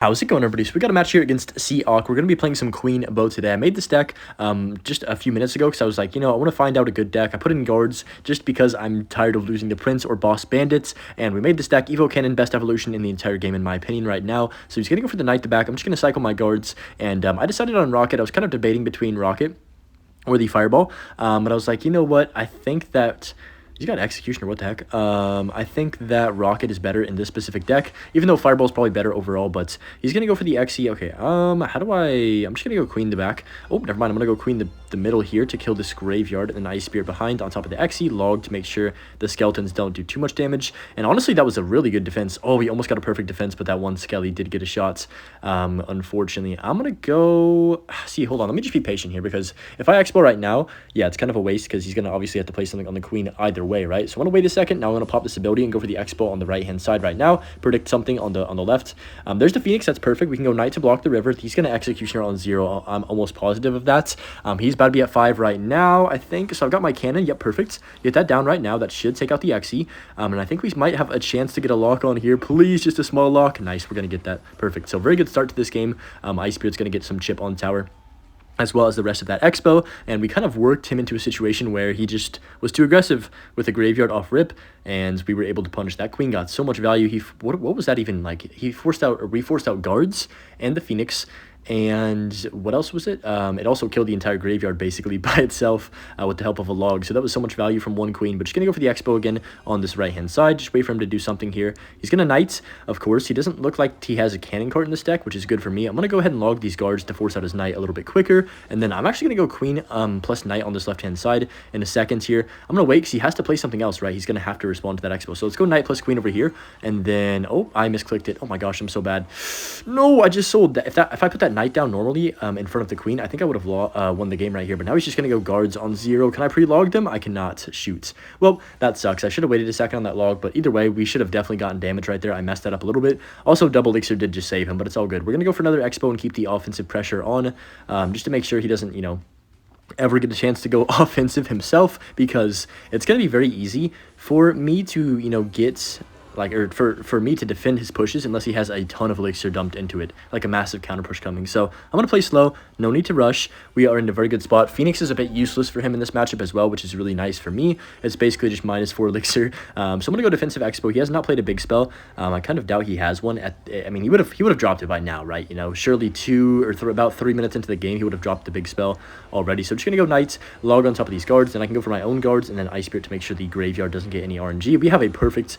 How's it going, everybody? So we got a match here against Seawk. We're going to be playing some Queen Bow today. I made this deck just a few minutes ago because I was like, I want to find out a good deck. I put in guards just because I'm tired of losing the Prince or Boss Bandits, and we made this deck Evo Cannon, best evolution in the entire game in my opinion right now. So he's going to go for the Knight to back. I'm just going to cycle my guards, and I decided on Rocket. I was kind of debating between Rocket or the Fireball, but I was like, you know what? I think that... He's got Executioner, what the heck? I think that Rocket is better in this specific deck, even though Fireball's probably better overall, but he's going to go for the Xe. Okay, how do I... I'm just going to go Queen the back. Oh, never mind, I'm going to go Queen the middle here to kill this Graveyard, and then Ice Spirit behind on top of the Xe, Log to make sure the Skeletons don't do too much damage, and honestly, that was a really good defense. Oh, we almost got a perfect defense, but that one Skelly did get a shot, unfortunately. I'm going to go... See, hold on, let me just be patient here, because if I Expo right now, yeah, it's kind of a waste, because he's going to obviously have to play something on the Queen either way, right? So I'm going to wait a second. Now I'm going to pop this ability and go for the Expo on the right-hand side right now. Predict something on the left. There's the Phoenix. That's perfect. We can go Knight to block the river. He's going to Executioner on 0. I'm almost positive of that. He's about to be at 5 right now, I think. So I've got my cannon. Yep, perfect. Get that down right now. That should take out the Xe. And I think we might have a chance to get a lock on here. Please, just a small lock. Nice. We're going to get that. Perfect. So very good start to this game. Ice Spirit's going to get some chip on tower, as well as the rest of that Expo, and we kind of worked him into a situation where he just was too aggressive with a Graveyard off rip, and we were able to punish that. Queen got so much value. What was that even like? He forced out, or we forced out guards and the Phoenix, and what else was it? It also killed the entire Graveyard basically by itself with the help of a log. So that was so much value from one Queen. But just going to go for the Expo again on this right-hand side. Just wait for him to do something here. He's going to Knight, of course. He doesn't look like he has a cannon cart in this deck, which is good for me. I'm going to go ahead and log these guards to force out his Knight a little bit quicker. And then I'm actually going to go Queen plus Knight on this left-hand side in a second here. I'm going to wait because he has to play something else, right? He's going to have to respond to that Expo. So let's go Knight plus Queen over here. And then, oh, I misclicked it. Oh my gosh, I'm so bad. No, I just sold that. If I put that Knight down normally, in front of the Queen, I think I would have won the game right here, but now he's just going to go guards on 0. Can I pre-log them? I cannot. Shoot. Well, that sucks. I should have waited a second on that log, but either way, we should have definitely gotten damage right there. I messed that up a little bit. Also, double elixir did just save him, but it's all good. We're going to go for another Expo and keep the offensive pressure on, just to make sure he doesn't, ever get a chance to go offensive himself, because it's going to be very easy for me to, get... or for me to defend his pushes unless he has a ton of elixir dumped into it, like a massive counter push coming. So I'm going to play slow, no need to rush. We are in a very good spot. Phoenix is a bit useless for him in this matchup as well, which is really nice for me. It's basically just -4 elixir. So I'm going to go defensive Expo. He has not played a big spell. I kind of doubt he has one. I mean, he would have dropped it by now, right? Surely 2 or about 3 minutes into the game, he would have dropped the big spell already. So I'm just going to go Knights, log on top of these guards, and I can go for my own guards, and then Ice Spirit to make sure the Graveyard doesn't get any RNG. We have a perfect,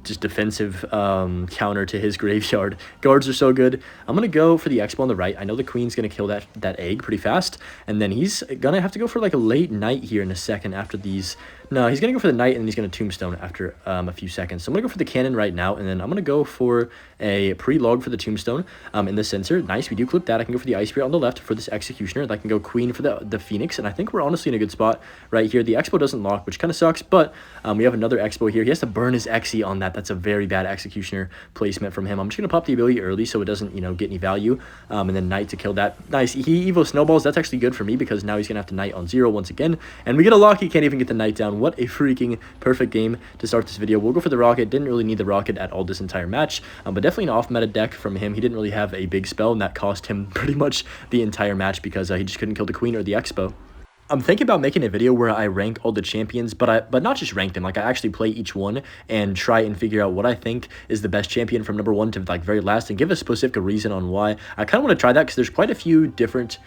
just defensive counter to his Graveyard. Guards are so good. I'm going to go for the Expo on the right. I know the Queen's going to kill that egg pretty fast, and then he's going to have to go for like a late Knight here in a second after these. No, he's going to go for the Knight, and then he's going to Tombstone after a few seconds. So I'm going to go for the Cannon right now, and then I'm going to go for a pre-log for the Tombstone in the sensor. Nice, we do clip that. I can go for the Ice Spirit on the left for this Executioner, and I can go Queen for the Phoenix, and I think we're honestly in a good spot right here. The Expo doesn't lock, which kind of sucks, but we have another Expo here. He has to burn his Xe on that. That's a very bad Executioner placement from him. I'm just going to pop the ability early so it doesn't, get any value, and then Knight to kill that. Nice, he Evo Snowballs. That's actually good for me because now he's going to have to Knight on 0 once again, and we get a lock. He can't even get the Knight down. What a freaking perfect game to start this video. We'll go for the Rocket. Didn't really need the Rocket at all this entire match, but definitely an off-meta deck from him. He didn't really have a big spell, and that cost him pretty much the entire match because he just couldn't kill the Queen or the Expo. I'm thinking about making a video where I rank all the champions, but not just rank them. Like, I actually play each one and try and figure out what I think is the best champion from number 1 to very last, and give a specific reason on why. I kind of want to try that because there's quite a few different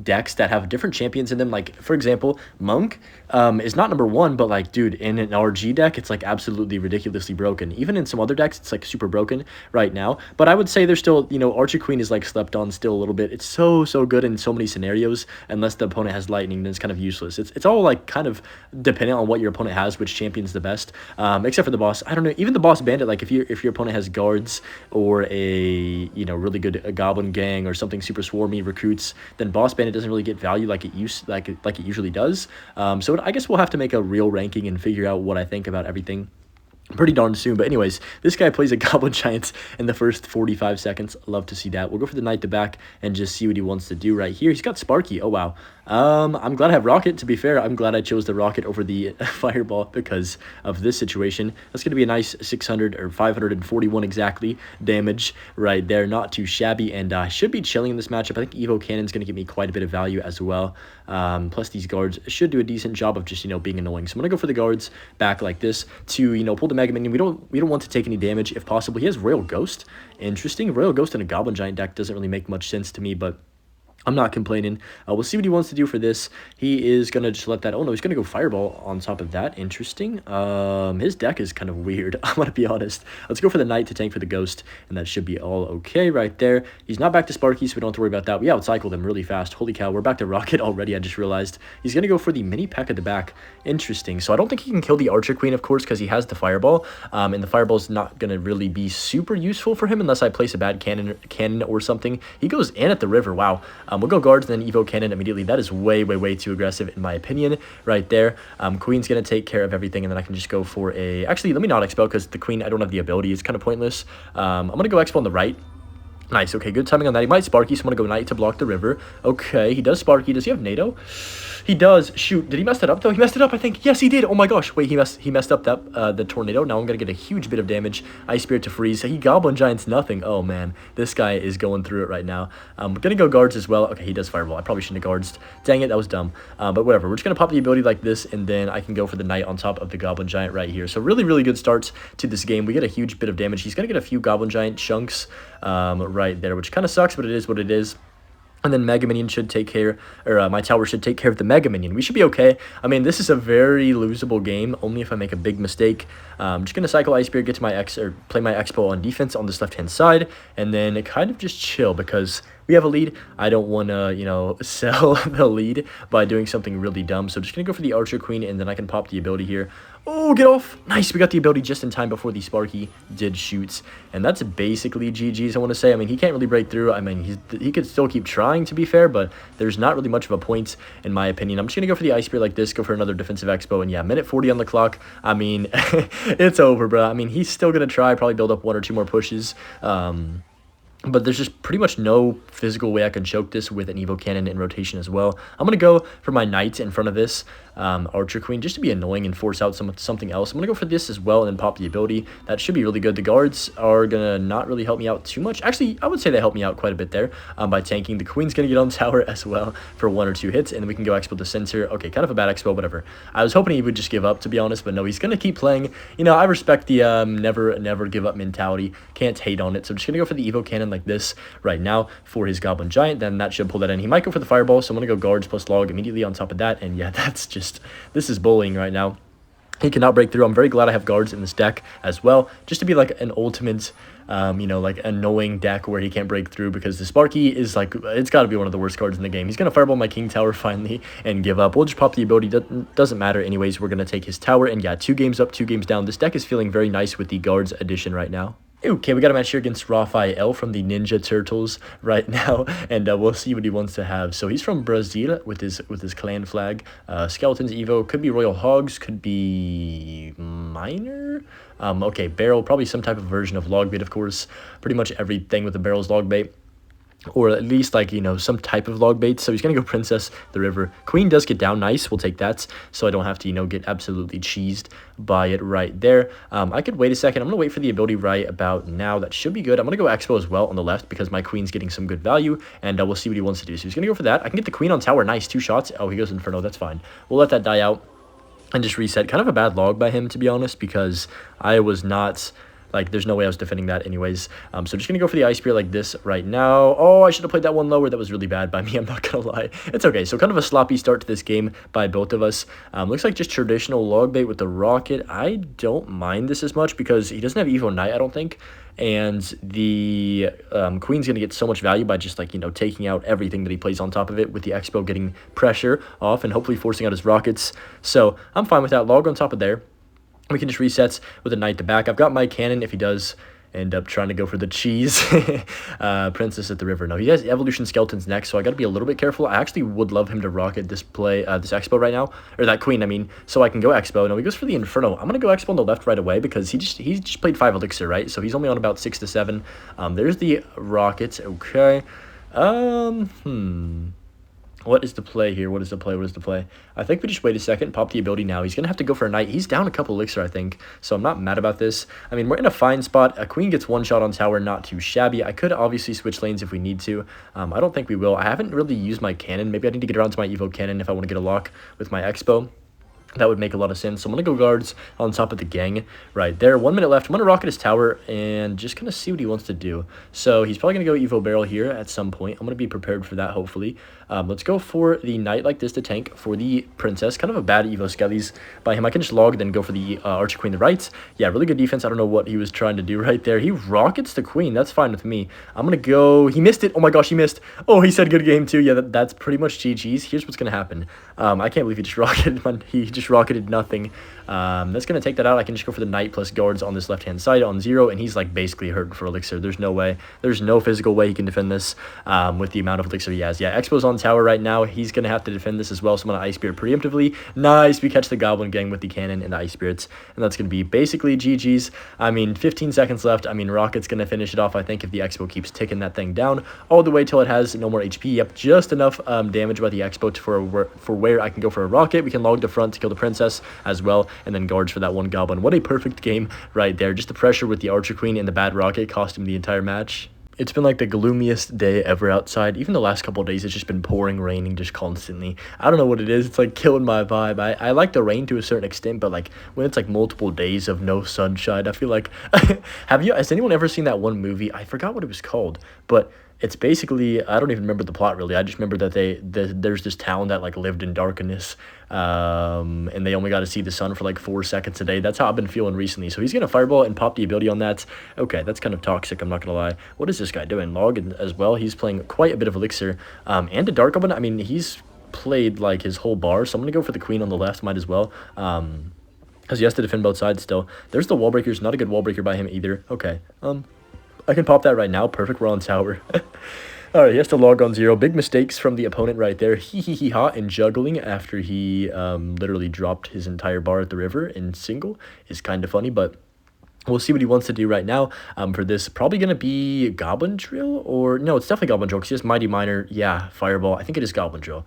decks that have different champions in them. Like, for example, Monk is not number 1, but dude, in an RG deck, it's absolutely ridiculously broken. Even in some other decks, it's super broken right now, but I would say there's still, Archer Queen is slept on still a little bit. It's so good in so many scenarios. Unless the opponent has lightning, then it's kind of useless. It's all kind of dependent on what your opponent has, which champion's the best, except for the boss. I don't know, even the boss bandit, if your opponent has guards or a really good goblin gang or something super swarmy recruits, then boss bandit doesn't really get value like it usually does. So I guess we'll have to make a real ranking and figure out what I think about everything pretty darn soon. But anyways, this guy plays a Goblin Giant in the first 45 seconds. Love to see that. We'll go for the Knight to back and just see what he wants to do right here. He's got Sparky. Oh, wow. I'm glad I have Rocket. To be fair, I'm glad I chose the Rocket over the Fireball because of this situation. That's going to be a nice 600 or 541 exactly damage right there. Not too shabby, and I should be chilling in this matchup. I think Evo Cannon's going to give me quite a bit of value as well. Plus, these guards should do a decent job of just, being annoying. So I'm going to go for the guards back like this to, pull the Mega Minion. We don't want to take any damage if possible. He has Royal Ghost. Interesting. Royal Ghost in a Goblin Giant deck doesn't really make much sense to me, but I'm not complaining. We'll see what he wants to do for this. He is going to just let that... Oh, no, he's going to go Fireball on top of that. Interesting. His deck is kind of weird. I'm going to be honest. Let's go for the Knight to tank for the Ghost, and that should be all okay right there. He's not back to Sparky, so we don't have to worry about that. We outcycled him really fast. Holy cow, we're back to Rocket already, I just realized. He's going to go for the Mini Peck at the back. Interesting. So I don't think he can kill the Archer Queen, of course, because he has the Fireball, and the Fireball is not going to really be super useful for him unless I place a bad cannon or something. He goes in at the river. Wow. We'll go guards and then Evo Cannon immediately. That is way, way, way too aggressive in my opinion right there. Queen's going to take care of everything, and then I can just go for a... Actually, let me not Expel because the Queen, I don't have the ability. It's kind of pointless. I'm going to go Expel on the right. Nice. Okay, good timing on that. He might Sparky, so I'm going to go Knight to block the river. Okay, he does Sparky. Does he have NATO? He does. Shoot, did he mess that up, though? He messed it up, I think. Yes, he did. Oh, my gosh. Wait, he messed up that the Tornado. Now I'm going to get a huge bit of damage. Ice Spirit to freeze. He Goblin Giants nothing. Oh, man. This guy is going through it right now. I'm going to go guards as well. Okay, he does Fireball. I probably shouldn't have guards. Dang it, that was dumb. But whatever. We're just going to pop the ability like this, and then I can go for the Knight on top of the Goblin Giant right here. So really, really good starts to this game. We get a huge bit of damage. He's going to get a few Goblin Giant chunks right there, which kind of sucks, but it is what it is. And then Mega Minion should take care, or my tower should take care of the Mega Minion. We should be okay. I mean, this is a very losable game, only if I make a big mistake. I'm just going to cycle Ice Spirit, get to my play my Expo on defense on this left-hand side, and then kind of just chill because we have a lead. I don't want to, sell the lead by doing something really dumb. So I'm just going to go for the Archer Queen, and then I can pop the ability here. Oh, get off. Nice. We got the ability just in time before the Sparky did shoots. And that's basically GG's, I want to say. I mean, he can't really break through. I mean, he could still keep trying, to be fair, but there's not really much of a point, in my opinion. I'm just going to go for the Ice Spear like this, go for another defensive Expo. And yeah, minute 40 on the clock. I mean, it's over, bro. I mean, he's still going to try, probably build up 1 or 2 more pushes. But there's just pretty much no physical way I can choke this with an Evo Cannon in rotation as well. I'm going to go for my Knight in front of this Archer Queen just to be annoying and force out something else. I'm going to go for this as well and then pop the ability. That should be really good. The guards are going to not really help me out too much. Actually, I would say they help me out quite a bit there by tanking. The Queen's going to get on tower as well for 1 or 2 hits, and then we can go Expo the center. Okay, kind of a bad Expo, whatever. I was hoping he would just give up, to be honest, but no, he's going to keep playing. I respect the never give up mentality. Can't hate on it. So I'm just going to go for the Evo Cannon like this right now for his Goblin Giant. Then that should pull that in. He might go for the Fireball, so I'm going to go guards plus log immediately on top of that. And yeah, that's just, this is bullying right now. He cannot break through. I'm very glad I have guards in this deck as well, just to be like an ultimate, like annoying deck where he can't break through, because the Sparky is like, it's got to be one of the worst cards in the game. He's going to Fireball my King Tower finally and give up. We'll just pop the ability. Doesn't matter anyways. We're going to take his tower, and yeah, 2 games up, 2 games down. This deck is feeling very nice with the guards addition right now. Okay, we got a match here against Raphael from the Ninja Turtles right now, and we'll see what he wants to have. So he's from Brazil with his clan flag. Skeletons Evo, could be Royal Hogs, could be Miner. Okay, Barrel, probably some type of version of Logbait, of course. Pretty much everything with the barrel is Logbait. Or at least, like, some type of Logbait. So he's going to go Princess the River. Queen does get down. Nice. We'll take that. So I don't have to, get absolutely cheesed by it right there. I could wait a second. I'm going to wait for the ability right about now. That should be good. I'm going to go Expo as well on the left because my Queen's getting some good value. And we'll see what he wants to do. So he's going to go for that. I can get the Queen on tower. Nice. 2 shots. Oh, he goes Inferno. That's fine. We'll let that die out and just reset. Kind of a bad log by him, to be honest, because I was not... Like, there's no way I was defending that anyways. So just going to go for the Ice Spear like this right now. Oh, I should have played that one lower. That was really bad by me. I'm not going to lie. It's okay. So kind of a sloppy start to this game by both of us. Looks like just traditional Logbait with the Rocket. I don't mind this as much because he doesn't have Evo Knight, I don't think. And the Queen's going to get so much value by just, like, taking out everything that he plays on top of it with the Expo getting pressure off and hopefully forcing out his Rockets. So I'm fine with that. Log on top of there. We can just reset with a Knight to back. I've got my cannon if he does end up trying to go for the cheese. Princess at the river. No, he has evolution skeletons next, so I got to be a little bit careful. I actually would love him to rocket this play, this Xbow right now, or that queen, I mean, so I can go Xbow. No, he goes for the Inferno. I'm gonna go Xbow on the left right away because he just played 5 elixir, right? So he's only on about 6 to 7. There's the rockets. Okay. What is the play here? What is the play? What is the play? I think we just wait a second, pop the ability now. He's going to have to go for a knight. He's down a couple elixir, I think, so I'm not mad about this. I mean, we're in a fine spot. A queen gets one shot on tower, not too shabby. I could obviously switch lanes if we need to. I don't think we will. I haven't really used my cannon. Maybe I need to get around to my Evo cannon if I want to get a lock with my Xbow. That would make a lot of sense. So I'm going to go guards on top of the gang right there. 1 minute left. I'm going to rocket his tower and just kind of see what he wants to do. So he's probably going to go Evo barrel here at some point. I'm going to be prepared for that, hopefully. Let's go for the knight like this to tank for the princess. Kind of a bad Evo skellies by him. I can just log, then go for the archer queen to the right. Yeah, really good defense. I don't know what he was trying to do right there. He rockets the queen. That's fine with me. I'm going to go... He missed it. Oh my gosh, he missed. Oh, he said good game too. Yeah, that's pretty much GG's. Here's what's going to happen. I can't believe he just rocketed. He just rocketed nothing. That's going to take that out. I can just go for the knight plus guards on this left-hand side on 0, and he's like basically hurting for elixir. There's no way. There's no physical way he can defend this with the amount of elixir he has. Yeah, Xbow's on tower right now. He's going to have to defend this as well, so I'm going to Ice Spirit preemptively. Nice. We catch the Goblin Gang with the cannon and the Ice Spirits, and that's going to be basically GG's. I mean, 15 seconds left. I mean, Rocket's going to finish it off, I think, if the Xbow keeps ticking that thing down all the way till it has no more HP. Yep, just enough damage by the Xbow for where I can go for a rocket. We can log the front to kill the princess as well, and then guards for that one goblin. What a perfect game right there. Just the pressure with the archer queen and the bad rocket cost him the entire match. It's been like the gloomiest day ever outside. Even the last couple of days, it's just been pouring, raining just constantly. I don't know what it is. It's like killing my vibe. I like the rain to a certain extent, but like when it's like multiple days of no sunshine, I feel like... Has anyone ever seen that one movie? I forgot what it was called, but... It's basically, I don't even remember the plot really. I just remember that there's this town that like lived in darkness, and they only got to see the sun for like 4 seconds a day. That's how I've been feeling recently. So he's gonna fireball and pop the ability on that. Okay, that's kind of toxic. I'm not gonna lie. What is this guy doing? Log as well. He's playing quite a bit of elixir, and a dark goblin. I mean, he's played like his whole bar. So I'm gonna go for the queen on the left. Might as well. Because he has to defend both sides still. There's the wall breakers. Not a good wall breaker by him either. Okay. I can pop that right now. Perfect. We're on tower. All right, he has to log on 0. Big mistakes from the opponent right there. Hee-hee-hee-ha in juggling after he literally dropped his entire bar at the river in single is kind of funny, but we'll see what he wants to do right now for this. Probably going to be Goblin Drill, or... No, it's definitely Goblin Drill because he has Mighty Miner. Yeah, Fireball. I think it is Goblin Drill,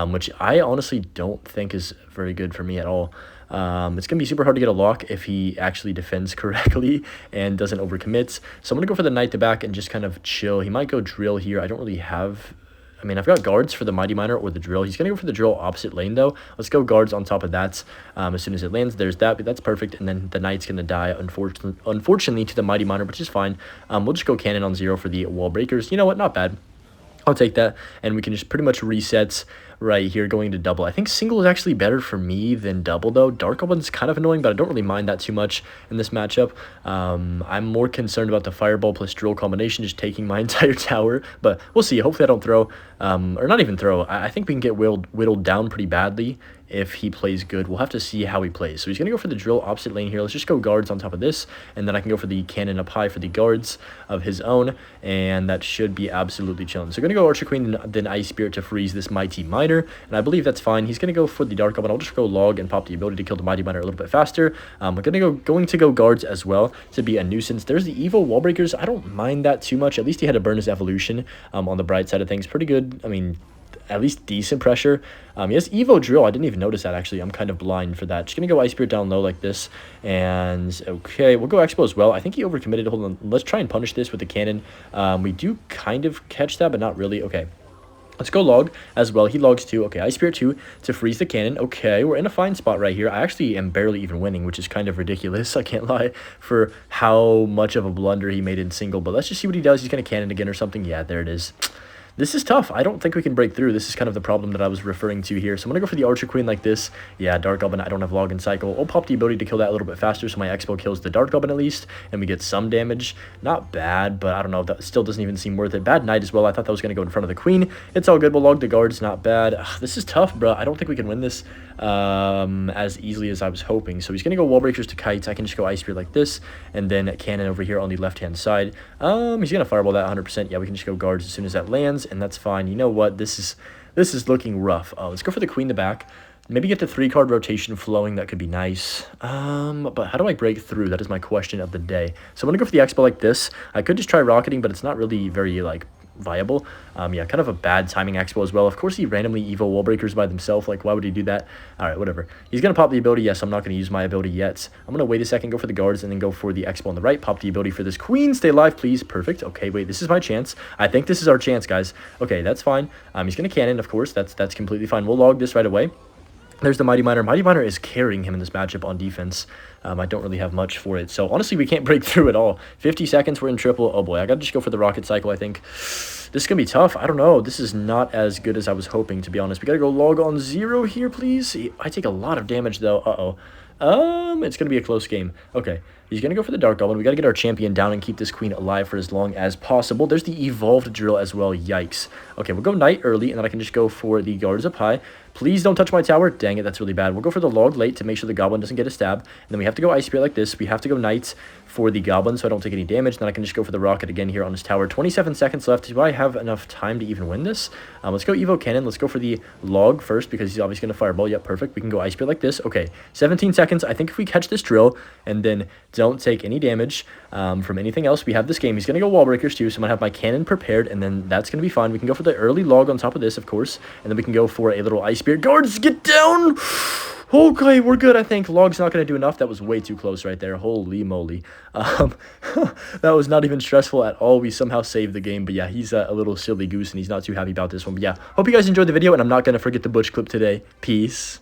which I honestly don't think is very good for me at all. It's going to be super hard to get a lock if he actually defends correctly and doesn't overcommit. So I'm going to go for the knight to back and just kind of chill. He might go drill here. I don't really have... I mean, I've got guards for the Mighty Miner or the drill. He's going to go for the drill opposite lane, though. Let's go guards on top of that. As soon as it lands, there's that. But that's perfect. And then the knight's going to die, unfortunately, to the Mighty Miner, which is fine. We'll just go cannon on 0 for the wall breakers. You know what? Not bad. I'll take that, and we can just pretty much reset right here going to double. I think single is actually better for me than double, though. Dark Goblin's kind of annoying, but I don't really mind that too much in this matchup. I'm more concerned about the Fireball plus Drill combination just taking my entire tower, but we'll see. Hopefully I don't throw, or not even throw. I think we can get whittled down pretty badly if he plays good. We'll have to see how he plays. So he's going to go for the drill opposite lane here. Let's just go guards on top of this, and then I can go for the cannon up high for the guards of his own, and that should be absolutely chilling. So we're going to go Archer Queen and then Ice Spirit to freeze this Mighty Miner, and I believe that's fine. He's going to go for the Dark Goblin. I'll just go log and pop the ability to kill the Mighty Miner a little bit faster. We're going to go guards as well to be a nuisance. There's the Evo Wall Breakers. I don't mind that too much. At least he had to burn his evolution on the bright side of things. Pretty good. I mean, at least decent pressure. He has Evo Drill. I didn't even notice that, actually. I'm kind of blind for that. Just going to go Ice Spirit down low like this. And, okay, we'll go Xbow as well. I think he overcommitted. Hold on. Let's try and punish this with the cannon. We do kind of catch that, but not really. Okay. Let's go log as well. He logs 2. Okay, Ice Spirit 2 to freeze the cannon. Okay, we're in a fine spot right here. I actually am barely even winning, which is kind of ridiculous. I can't lie for how much of a blunder he made in single. But let's just see what he does. He's going to cannon again or something. Yeah, there it is. This is tough. I don't think we can break through. This is kind of the problem that I was referring to here. So I'm going to go for the Archer Queen like this. Yeah, Dark Goblin, I don't have Log and Cycle. I'll pop the ability to kill that a little bit faster, so my Xbow kills the Dark Goblin at least, and we get some damage. Not bad, but I don't know. That still doesn't even seem worth it. Bad Knight as well. I thought that was going to go in front of the Queen. It's all good. We'll log the guards. Not bad. Ugh, this is tough, bro. I don't think we can win this as easily as I was hoping. So he's going to go Wall Breakers to Kites. I can just go Ice Spear like this, and then Cannon over here on the left-hand side. He's going to Fireball that 100%. Yeah, we can just go guards as soon as that lands, and that's fine. You know what? This is looking rough. Let's go for the Queen in the back. Maybe get the 3-card rotation flowing. That could be nice. But how do I break through? That is my question of the day. So I'm going to go for the Xbow like this. I could just try rocketing, but it's not really very, like, viable. Yeah, kind of a bad timing Xbow as well. Of course, he randomly Evo Wall Breakers by themselves. Like, why would he do that? All right, whatever. He's going to pop the ability. Yes, I'm not going to use my ability yet. I'm going to wait a second, go for the guards, and then go for the Xbow on the right. Pop the ability for this Queen. Stay alive, please. Perfect. Okay, wait, this is my chance. I think this is our chance, guys. Okay, that's fine. He's going to Cannon, of course. That's completely fine. We'll log this right away. There's the Mighty Miner. Mighty Miner is carrying him in this matchup on defense. I don't really have much for it. So, honestly, we can't break through at all. 50 seconds, we're in triple. Oh, boy, I got to just go for the Rocket Cycle, I think. This is going to be tough. I don't know. This is not as good as I was hoping, to be honest. We got to go log on 0 here, please. I take a lot of damage, though. Uh-oh. It's going to be a close game. Okay. He's going to go for the Dark Goblin. We got to get our champion down and keep this Queen alive for as long as possible. There's the Evolved Drill as well. Yikes. Okay, we'll go Knight early, and then I can just go for the guards up high. Please don't touch my tower. Dang it, that's really bad. We'll go for the Log late to make sure the Goblin doesn't get a stab. And then we have to go Ice Spear like this. We have to go Knight for the Goblin so I don't take any damage. Then I can just go for the Rocket again here on his tower. 27 seconds left. Do I have enough time to even win this? Let's go Evo Cannon. Let's go for the Log first because he's obviously going to Fireball. Yep, perfect. We can go Ice Spear like this. Okay, 17 seconds. I think if we catch this drill and then don't take any damage from anything else, we have this game. He's going to go Wall Breakers too, so I'm going to have my Cannon prepared, and then that's going to be fine. We can go for the early Log on top of this, of course, and then we can go for a little Ice Spear. Guards, get down! Okay, we're good, I think. Log's not going to do enough. That was way too close right there. Holy moly. That was not even stressful at all. We somehow saved the game, but yeah, he's a little silly goose, and he's not too happy about this one. But yeah, hope you guys enjoyed the video, and I'm not going to forget the Butch clip today. Peace.